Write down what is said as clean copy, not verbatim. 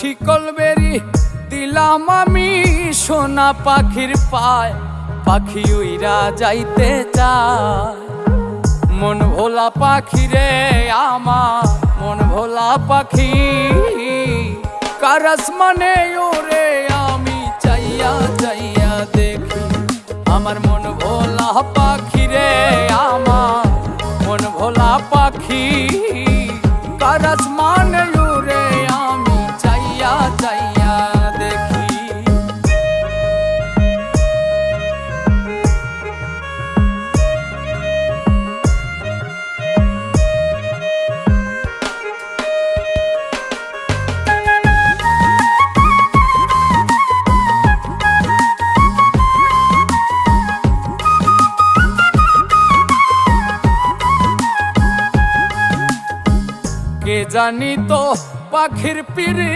শিকল বেরি দিলাম আমি সোনা পাখির পায়, পাখি উইরা যাইতে চায়। মন ভোলা পাখি রে আমার, মন ভোলা পাখি, কার আসমানে ওরে আমি চাইয়া চাইয়া দেখি। আমার মন ভোলা পাখি রে আমার, মন ভোলা পাখি, কার আসমানে ওরে আমি চাইয়া চাইয়া দেখি। কে জানি তো পাখির পিড়ি